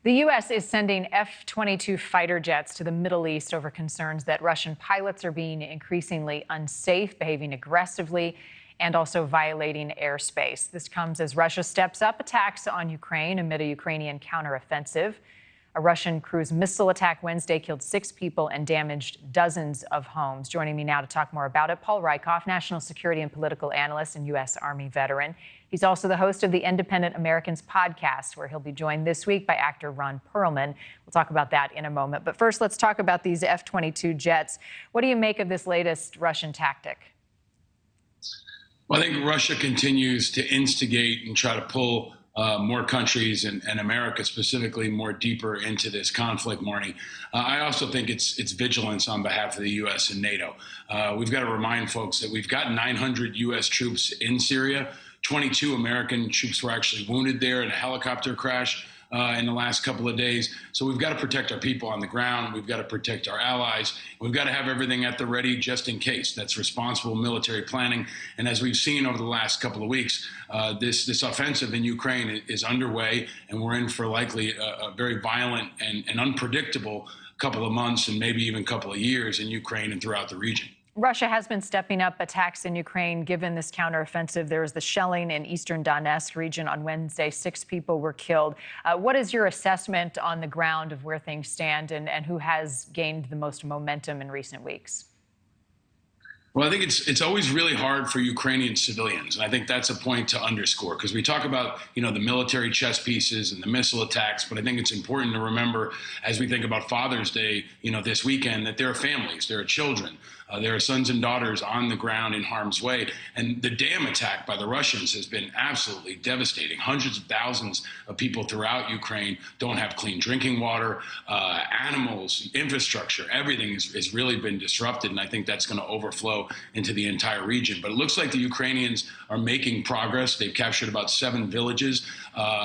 The U.S. is sending F-22 fighter jets to the Middle East over concerns that Russian pilots are being increasingly unsafe, behaving aggressively, and also violating airspace. This comes as Russia steps up attacks on Ukraine amid a Ukrainian counteroffensive. A Russian cruise missile attack Wednesday killed 6 people and damaged dozens of homes. Joining me now to talk more about it, Paul Rieckhoff, national security and political analyst and U.S. Army veteran. He's also the host of the Independent Americans podcast, where he'll be joined this week by actor Ron Perlman. We'll talk about that in a moment. But first, let's talk about these F-22 jets. What do you make of this latest Russian tactic? Well, I think Russia continues to instigate and try to pull more countries and America specifically more deeper into this conflict, Marni. I also think it's vigilance on behalf of the US and NATO. We've got to remind folks that we've got 900 US troops in Syria. 22 American troops were actually wounded there in a helicopter crash in the last couple of days. So we've got to protect our people on the ground. We've got to protect our allies. We've got to have everything at the ready just in case. That's responsible military planning. And as we've seen over the last couple of weeks, this offensive in Ukraine is underway, and we're in for likely a very violent and unpredictable couple of months and maybe even couple of years in Ukraine and throughout the region. Russia has been stepping up attacks in Ukraine given this counteroffensive. There was the shelling in eastern Donetsk region on Wednesday. 6 people were killed. What is your assessment on the ground of where things stand and who has gained the most momentum in recent weeks? Well, I think it's always really hard for Ukrainian civilians, and I think that's a point to underscore, because we talk about, the military chess pieces and the missile attacks, but I think it's important to remember as we think about Father's Day, this weekend, that there are families, there are children, there are sons and daughters on the ground in harm's way. And the dam attack by the Russians has been absolutely devastating. Hundreds of thousands of people throughout Ukraine don't have clean drinking water, animals, infrastructure, everything has really been disrupted. And I think that's going to overflow into the entire region. But it looks like the Ukrainians are making progress. They've captured about 7 villages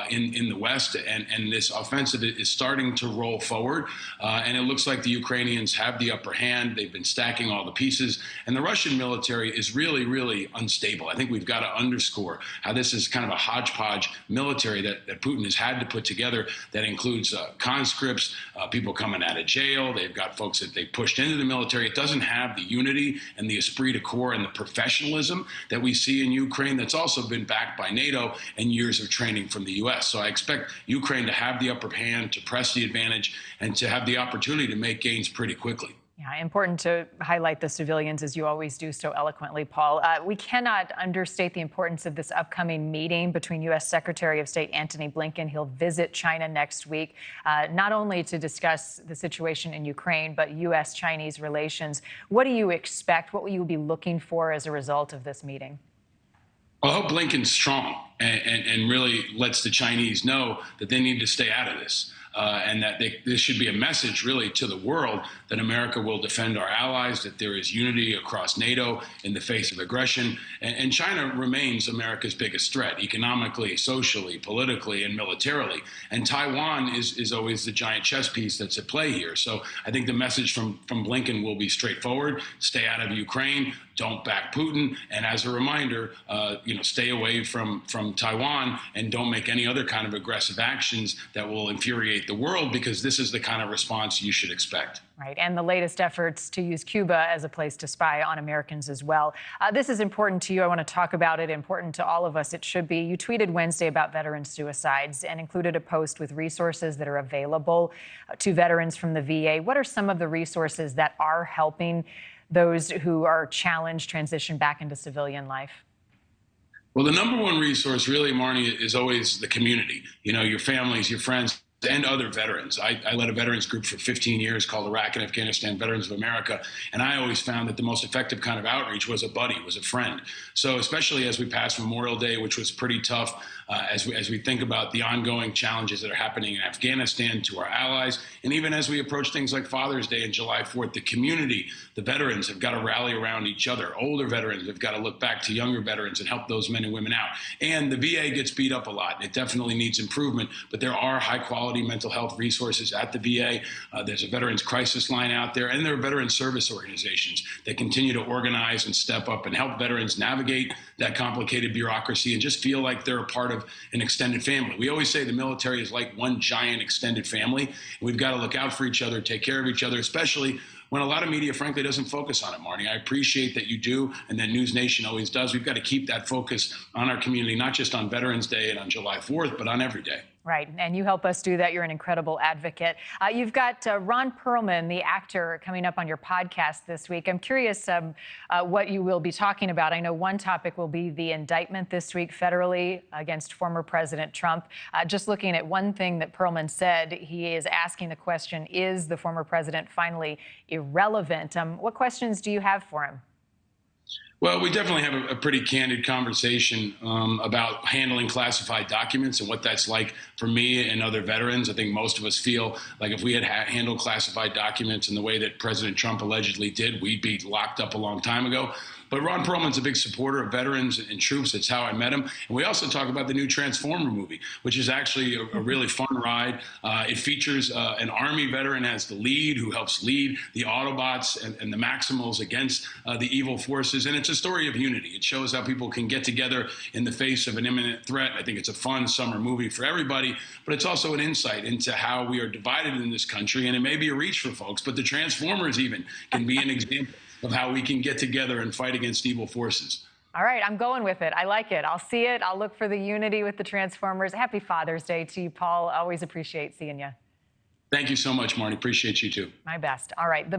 in the west, and this offensive is starting to roll forward. And it looks like the Ukrainians have the upper hand. They've been stacking all the pieces, and the Russian military is really, really unstable. I think we've got to underscore how this is kind of a hodgepodge military that Putin has had to put together that includes conscripts, people coming out of jail. They've got folks that they pushed into the military. It doesn't have the unity and the esprit de corps and the professionalism that we see in Ukraine that's also been backed by NATO and years of training from the U.S. So I expect Ukraine to have the upper hand, to press the advantage, and to have the opportunity to make gains pretty quickly. Yeah, important to highlight the civilians, as you always do so eloquently, Paul. We cannot understate the importance of this upcoming meeting between U.S. Secretary of State Antony Blinken. He'll visit China next week, not only to discuss the situation in Ukraine, but U.S.-Chinese relations. What do you expect? What will you be looking for as a result of this meeting? Well, I hope Blinken's strong and really lets the Chinese know that they need to stay out of this. And that this should be a message really to the world that America will defend our allies, that there is unity across NATO in the face of aggression. And China remains America's biggest threat, economically, socially, politically, and militarily. And Taiwan is always the giant chess piece that's at play here. So I think the message from Blinken will be straightforward: stay out of Ukraine, don't back Putin, and as a reminder, stay away from Taiwan, and don't make any other kind of aggressive actions that will infuriate the world, because this is the kind of response you should expect. Right, and the latest efforts to use Cuba as a place to spy on Americans as well. This is important to you. I want to talk about it. Important to all of us, it should be. You tweeted Wednesday about veteran suicides and included a post with resources that are available to veterans from the VA. What are some of the resources that are helping those who are challenged transition back into civilian life? Well, the number one resource really, Marni, is always the community. Your families, your friends, and other veterans. I led a veterans group for 15 years called Iraq and Afghanistan Veterans of America, and I always found that the most effective kind of outreach was a buddy, was a friend. So especially as we passed Memorial Day, which was pretty tough, as we think about the ongoing challenges that are happening in Afghanistan to our allies, and even as we approach things like Father's Day and July 4th, the community, the veterans have got to rally around each other. Older veterans have got to look back to younger veterans and help those men and women out. And the VA gets beat up a lot. It definitely needs improvement, but there are high-quality mental health resources at the VA. There's a veterans crisis line out there, and there are veteran service organizations that continue to organize and step up and help veterans navigate that complicated bureaucracy and just feel like they're a part of an extended family. We always say the military is like one giant extended family. And we've got to look out for each other, take care of each other, especially when a lot of media, frankly, doesn't focus on it, Marni. I appreciate that you do, and that Newsnation always does. We've got to keep that focus on our community, not just on Veterans Day and on July 4th, but on every day. Right, and you help us do that. You're an incredible advocate. You've got Ron Perlman, the actor, coming up on your podcast this week. I'm curious what you will be talking about. I know one topic will be the indictment this week federally against former President Trump. Just looking at one thing that Perlman said, he is asking the question, is the former president finally irrelevant? What questions do you have for him? Well, we definitely have a pretty candid conversation about handling classified documents and what that's like for me and other veterans. I think most of us feel like if we had handled classified documents in the way that President Trump allegedly did, we'd be locked up a long time ago. But Ron Perlman's a big supporter of veterans and troops. That's how I met him. And we also talk about the new Transformer movie, which is actually a really fun ride. It features an Army veteran as the lead who helps lead the Autobots and the Maximals against the evil forces. And it's a story of unity. It shows how people can get together in the face of an imminent threat. I think it's a fun summer movie for everybody, but it's also an insight into how we are divided in this country. And it may be a reach for folks, but the Transformers even can be an example of how we can get together and fight against evil forces. All right, I'm going with it. I like it. I'll see it. I'll look for the unity with the Transformers. Happy Father's Day to you, Paul. Always appreciate seeing you. Thank you so much, Marni. Appreciate you too. My best. All right.